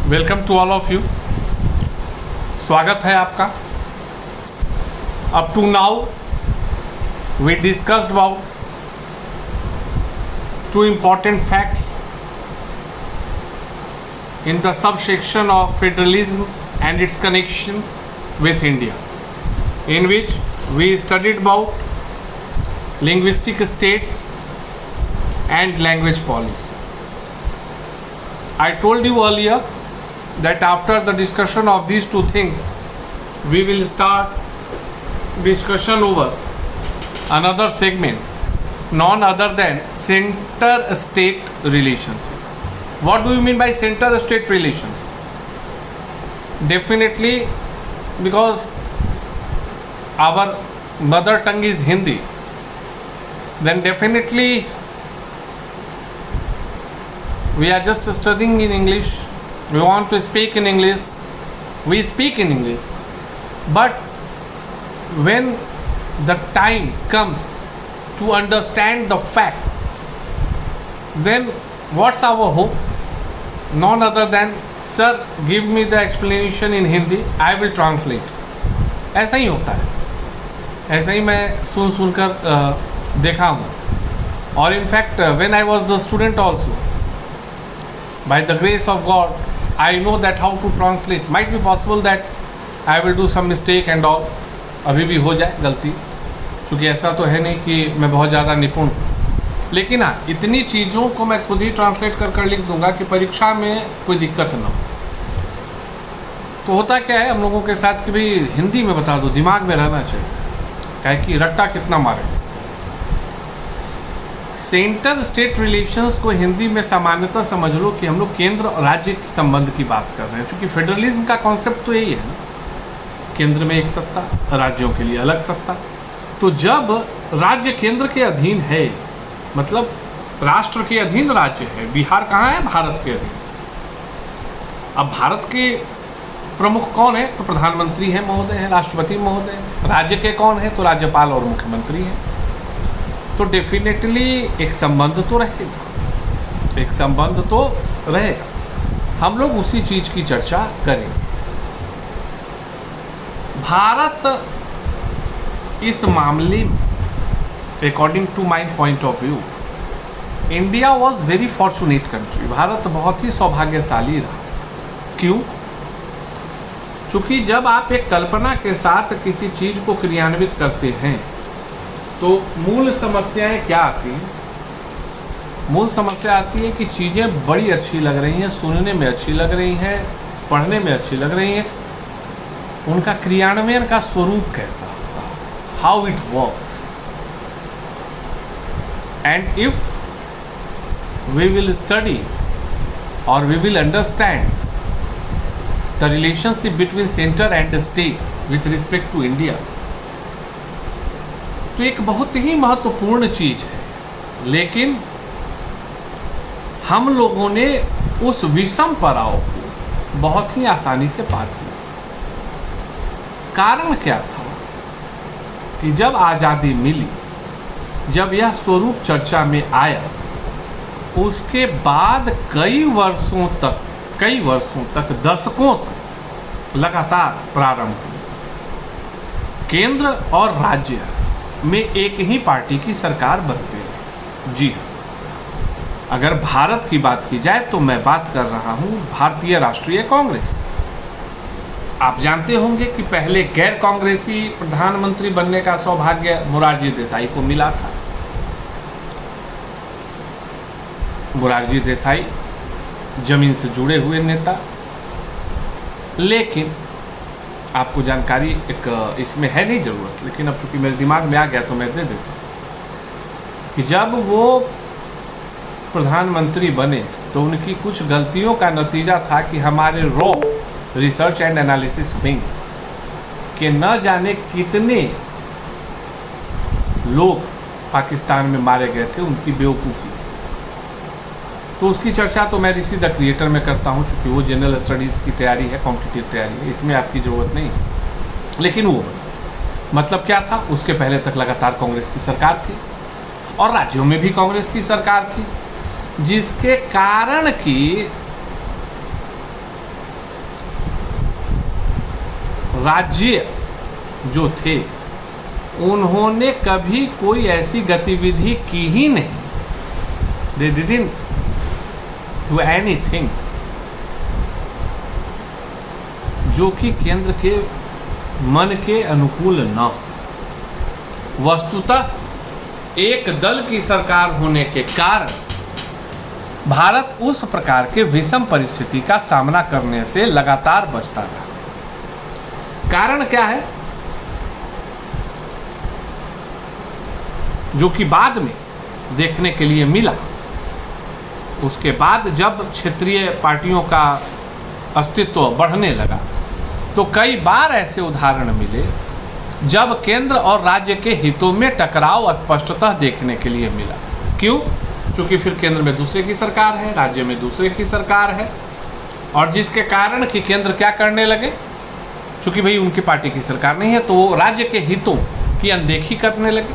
Welcome to all of you. स्वागत है आपका। Up to now we discussed about two important facts in the subsection of federalism and its connection with India, in which we studied about linguistic states and language policy. I told you earlier that after the discussion of these two things, we will start discussion over another segment, none other than center-state relationship. What do you mean by center-state relations? Definitely, because our mother tongue is Hindi, then definitely we are just studying in English. We want to speak in English. We speak in English. But when the time comes to understand the fact, then what's our hope? None other than, sir, give me the explanation in Hindi, I will translate. ऐसा ही होता है, ऐसा ही मैं सुनकर देखा हूँ। और in fact when I was the student also, by the grace of God, I know that how to translate. Might be possible that I will do some mistake and all, अभी भी हो जाए गलती, क्योंकि ऐसा तो है नहीं कि मैं बहुत ज़्यादा निपुण, लेकिन हाँ, इतनी चीज़ों को मैं खुद ही ट्रांसलेट कर लिख दूंगा कि परीक्षा में कोई दिक्कत ना हो। तो होता क्या है हम लोगों के साथ कि भाई हिंदी में बता दो, दिमाग में रहना चाहिए, क्या कि रट्टा कितना मारे। सेंटर स्टेट रिलेशंस को हिंदी में सामान्यतः समझ लो कि हम लोग केंद्र और राज्य के संबंध की बात कर रहे हैं, क्योंकि फेडरलिज्म का कॉन्सेप्ट तो यही है ना, केंद्र में एक सत्ता, राज्यों के लिए अलग सत्ता। तो जब राज्य केंद्र के अधीन है, मतलब राष्ट्र के अधीन राज्य है, बिहार कहाँ है? भारत के अधीन। अब भारत के प्रमुख कौन है? तो प्रधानमंत्री है महोदय, है राष्ट्रपति महोदय। राज्य के कौन है? तो राज्यपाल और मुख्यमंत्री है। तो डेफिनेटली एक संबंध तो रहेगा, एक संबंध तो रहेगा। हम लोग उसी चीज की चर्चा करेंगे। भारत इस मामले में, according to my point of view, India was very fortunate country. Bharat बहुत ही सौभाग्यशाली रहा। क्यों? क्योंकि जब आप एक कल्पना के साथ किसी चीज को क्रियान्वित करते हैं तो मूल समस्याएं क्या आती हैं? मूल समस्या आती है कि चीज़ें बड़ी अच्छी लग रही हैं, सुनने में अच्छी लग रही हैं, पढ़ने में अच्छी लग रही हैं, उनका क्रियान्वयन का स्वरूप कैसा होगा, how it works. And if we will study or we will understand the relationship between center and state with respect to India, तो एक बहुत ही महत्वपूर्ण चीज है। लेकिन हम लोगों ने उस विषम पड़ाव को बहुत ही आसानी से पार किया। कारण क्या था कि जब आज़ादी मिली, जब यह स्वरूप चर्चा में आया, उसके बाद कई वर्षों तक, दशकों तक लगातार प्रारंभ हुई। केंद्र और राज्य में एक ही पार्टी की सरकार बनती है। जी, अगर भारत की बात की जाए तो मैं बात कर रहा हूं भारतीय राष्ट्रीय कांग्रेस। आप जानते होंगे कि पहले गैर कांग्रेसी प्रधानमंत्री बनने का सौभाग्य मोरारजी देसाई को मिला था। मोरारजी देसाई जमीन से जुड़े हुए नेता, लेकिन आपको जानकारी एक इसमें है नहीं ज़रूरत, लेकिन अब चूंकि मेरे दिमाग में आ गया तो मैं दे देता हूँ कि जब वो प्रधानमंत्री बने तो उनकी कुछ गलतियों का नतीजा था कि हमारे raw research and analysis wing के न जाने कितने लोग पाकिस्तान में मारे गए थे उनकी बेवकूफ़ी से। तो उसकी चर्चा तो मैं ऋषि द क्रिएटर में करता हूँ, चूँकि वो जनरल स्टडीज़ की तैयारी है, कॉम्पिटिटिव तैयारी है, इसमें आपकी ज़रूरत नहीं है। लेकिन वो मतलब क्या था, उसके पहले तक लगातार कांग्रेस की सरकार थी और राज्यों में भी कांग्रेस की सरकार थी, जिसके कारण कि राज्य जो थे उन्होंने कभी कोई ऐसी गतिविधि की ही नहीं। They didn't do anything जो कि केंद्र के मन के अनुकूल न हो। वस्तुतः एक दल की सरकार होने के कारण भारत उस प्रकार के विषम परिस्थिति का सामना करने से लगातार बचता रहा। कारण क्या है, जो कि बाद में देखने के लिए मिला। उसके बाद जब क्षेत्रीय पार्टियों का अस्तित्व बढ़ने लगा तो कई बार ऐसे उदाहरण मिले जब केंद्र और राज्य के हितों में टकराव स्पष्टतः देखने के लिए मिला। क्यों? क्योंकि फिर केंद्र में दूसरे की सरकार है, राज्य में दूसरे की सरकार है, और जिसके कारण कि केंद्र क्या करने लगे, क्योंकि भाई उनकी पार्टी की सरकार नहीं है तो वो राज्य के हितों की अनदेखी करने लगे,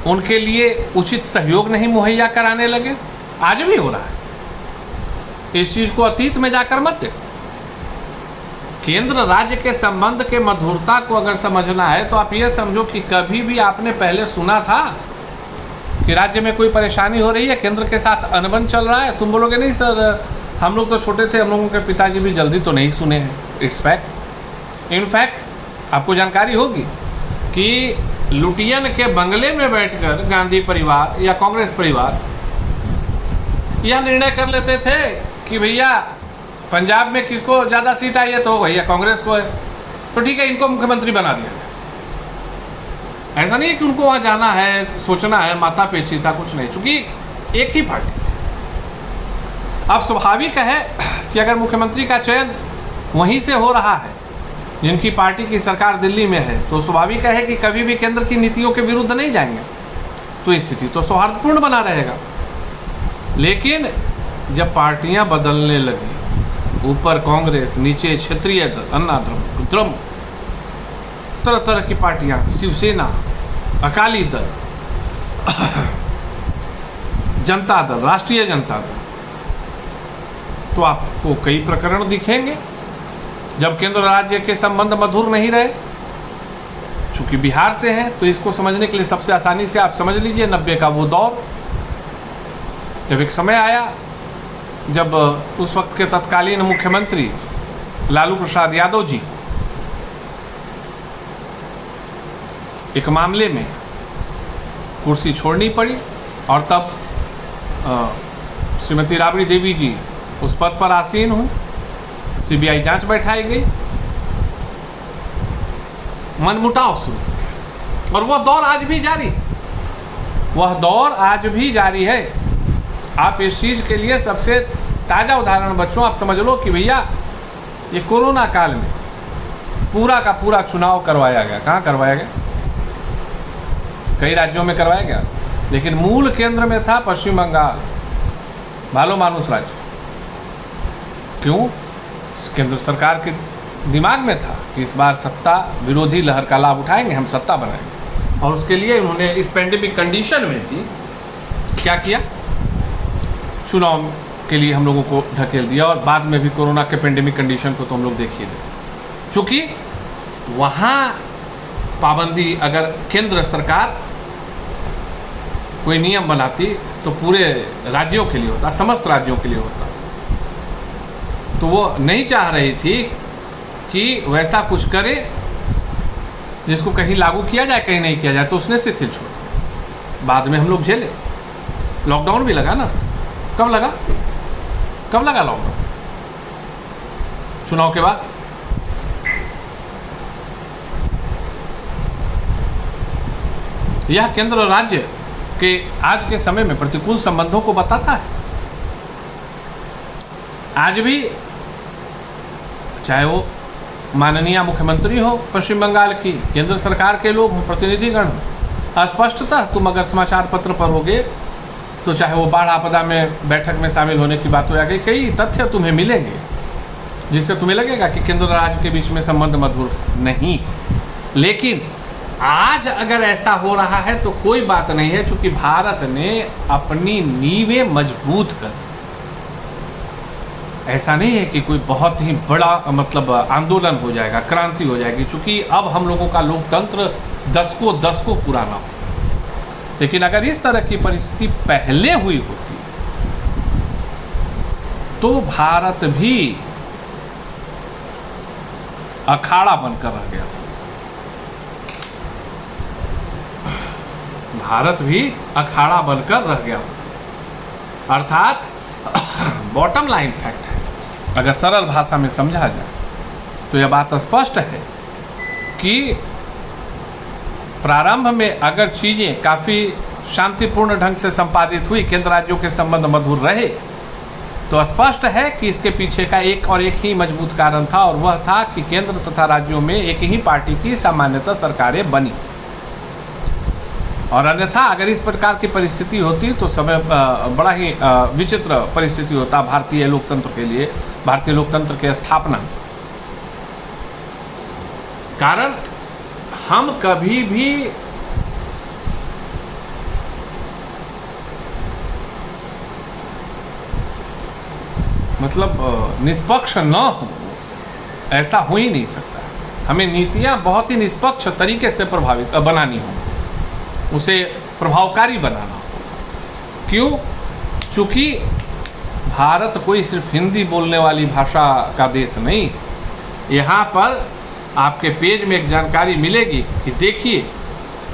उनके लिए उचित सहयोग नहीं मुहैया कराने लगे। आज भी हो रहा है। इस चीज को अतीत में जाकर मत देखो। केंद्र राज्य के संबंध के मधुरता को अगर समझना है तो आप ये समझो कि कभी भी आपने पहले सुना था कि राज्य में कोई परेशानी हो रही है, केंद्र के साथ अनबन चल रहा है? तुम बोलोगे नहीं सर, हम लोग तो छोटे थे, हम लोगों के पिताजी भी जल्दी तो नहीं सुने हैं। It's fact. इनफैक्ट आपको जानकारी होगी कि लुटियन के बंगले में बैठकर गांधी परिवार या कांग्रेस परिवार यह निर्णय कर लेते थे कि भैया पंजाब में किसको ज़्यादा सीट आई है तो भैया कांग्रेस को है, तो ठीक है इनको मुख्यमंत्री बना दिया। ऐसा नहीं है कि उनको वहाँ जाना है, सोचना है, माथा पेचीता कुछ नहीं, चूंकि एक ही पार्टी। अब स्वाभाविक है कि अगर मुख्यमंत्री का चयन वहीं से हो रहा है जिनकी पार्टी की सरकार दिल्ली में है, तो स्वाभाविक है कि कभी भी केंद्र की नीतियों के विरुद्ध नहीं जाएंगे, तो स्थिति तो सौहार्दपूर्ण बना रहेगा। लेकिन जब पार्टियां बदलने लगी, ऊपर कांग्रेस, नीचे क्षेत्रीय दल, अन्ना द्रम, तरह तरह की पार्टियां, शिवसेना, अकाली दल, जनता दल, राष्ट्रीय जनता दल, तो आपको कई प्रकरण दिखेंगे जब केंद्र राज्य के संबंध मधुर नहीं रहे। चूंकि बिहार से हैं तो इसको समझने के लिए सबसे आसानी से आप समझ लीजिए 90 का वो दौर, जब एक समय आया जब उस वक्त के तत्कालीन मुख्यमंत्री लालू प्रसाद यादव जी एक मामले में कुर्सी छोड़नी पड़ी, और तब श्रीमती राबड़ी देवी जी उस पद पर आसीन हुई, सीबीआई जांच बैठाई गई, मनमुटाव शुरू, और वह दौर आज भी जारी, वह दौर आज भी जारी है। आप इस चीज़ के लिए सबसे ताज़ा उदाहरण बच्चों आप समझ लो कि भैया ये कोरोना काल में पूरा का पूरा चुनाव करवाया गया। कहाँ करवाया गया? कई राज्यों में करवाया गया, लेकिन मूल केंद्र में था पश्चिम बंगाल, भालो मानुस राज्य। क्यों? केंद्र सरकार के दिमाग में था कि इस बार सत्ता विरोधी लहर का लाभ उठाएंगे, हम सत्ता बनाएंगे, और उसके लिए उन्होंने इस पेंडेमिक कंडीशन में भी क्या किया, चुनाव के लिए हम लोगों को ढकेल दिया, और बाद में भी कोरोना के पेंडेमिक कंडीशन को तो हम लोग देखिए। चूँकि वहाँ पाबंदी, अगर केंद्र सरकार कोई नियम बनाती तो पूरे राज्यों के लिए होता, समस्त राज्यों के लिए होता, तो वो नहीं चाह रही थी कि वैसा कुछ करे जिसको कहीं लागू किया जाए कहीं नहीं किया जाए, तो उसने शिथिल छोड़ा। बाद में हम लोग झेले, लॉकडाउन भी लगा ना। कब लगा? कब लगा लॉकडाउन? चुनाव के बाद। यह केंद्र और राज्य के आज के समय में प्रतिकूल संबंधों को बताता है। आज भी चाहे वो माननीय मुख्यमंत्री हो पश्चिम बंगाल की, केंद्र सरकार के लोग हों, प्रतिनिधिगण हो, स्पष्टतः तुम अगर समाचार पत्र पढ़ोगे तो चाहे वो बाढ़ आपदा में बैठक में शामिल होने की बात हो या कई तथ्य तुम्हें मिलेंगे जिससे तुम्हें लगेगा कि केंद्र और राज्य के बीच में संबंध मधुर नहीं। लेकिन आज अगर ऐसा हो रहा है तो कोई बात नहीं है, क्योंकि भारत ने अपनी नींवें मजबूत कर, ऐसा नहीं है कि कोई बहुत ही बड़ा मतलब आंदोलन हो जाएगा, क्रांति हो जाएगी, क्योंकि अब हम लोगों का लोकतंत्र दशकों पुराना हो। लेकिन अगर इस तरह की परिस्थिति पहले हुई होती तो भारत भी अखाड़ा बनकर रह गया, भारत भी अखाड़ा बनकर रह गया। अर्थात बॉटम लाइन फैक्ट है, अगर सरल भाषा में समझा जाए तो यह बात स्पष्ट है कि प्रारंभ में अगर चीज़ें काफ़ी शांतिपूर्ण ढंग से संपादित हुई, केंद्र राज्यों के संबंध मधुर रहे, तो स्पष्ट है कि इसके पीछे का एक और एक ही मजबूत कारण था, और वह था कि केंद्र तथा राज्यों में एक ही पार्टी की सामान्यतः सरकारें बनी। और अन्यथा अगर इस प्रकार की परिस्थिति होती तो समय बड़ा ही विचित्र परिस्थिति होता भारतीय लोकतंत्र के लिए, भारतीय लोकतंत्र की स्थापना। कारण हम कभी भी मतलब निष्पक्ष न हो, ऐसा हो ही नहीं सकता। हमें नीतियां बहुत ही निष्पक्ष तरीके से प्रभावित बनानी हो, उसे प्रभावकारी बनाना हो। क्यों? चूँकि भारत कोई सिर्फ हिंदी बोलने वाली भाषा का देश नहीं। यहाँ पर आपके पेज में एक जानकारी मिलेगी कि देखिए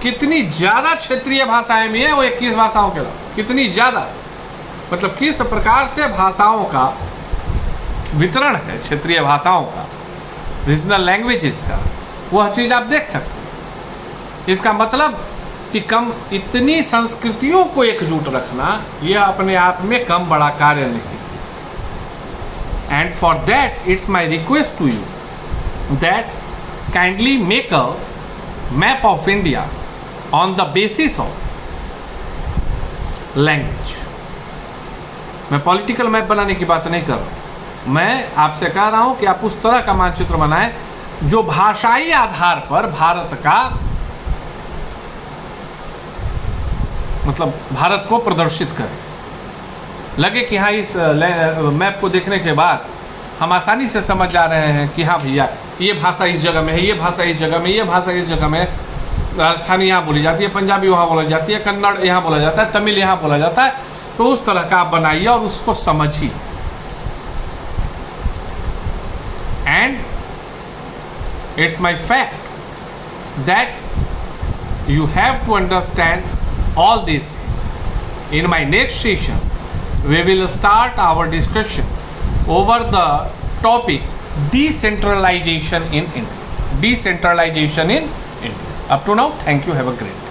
कितनी ज़्यादा क्षेत्रीय भाषाएं भी हैं, वो 21 भाषाओं के अलावा कितनी ज़्यादा, मतलब किस प्रकार से भाषाओं का वितरण है, क्षेत्रीय भाषाओं का, रीजनल लैंग्वेजेस का, वह चीज़ आप देख सकते हैं। इसका मतलब कि कम इतनी संस्कृतियों को एकजुट रखना यह अपने आप में कम बड़ा कार्य नहीं। And for that it's my request to you that kindly make a map of India on the basis of language. मैं पॉलिटिकल मैप बनाने की बात नहीं कर रहा हूँ, मैं आपसे कह रहा हूँ कि आप उस तरह का मानचित्र बनाएं जो भाषाई आधार पर भारत का मतलब भारत को प्रदर्शित करें। लगे कि हाँ इस मैप को देखने के बाद हम आसानी से समझ जा रहे हैं कि हाँ भैया ये भाषा इस जगह में है, ये भाषा इस जगह में, ये भाषा इस जगह में, राजस्थानी यहाँ बोली जाती है, पंजाबी वहाँ बोला जाती है, कन्नड़ यहाँ बोला जाता है, तमिल यहाँ बोला जाता है। तो उस तरह का आप बनाइए और उसको समझिए। And it's my fact that you have to understand all these things. In my next session, we will start our discussion over the topic decentralization in India. Decentralization in India. Up to now, thank you. Have a great day.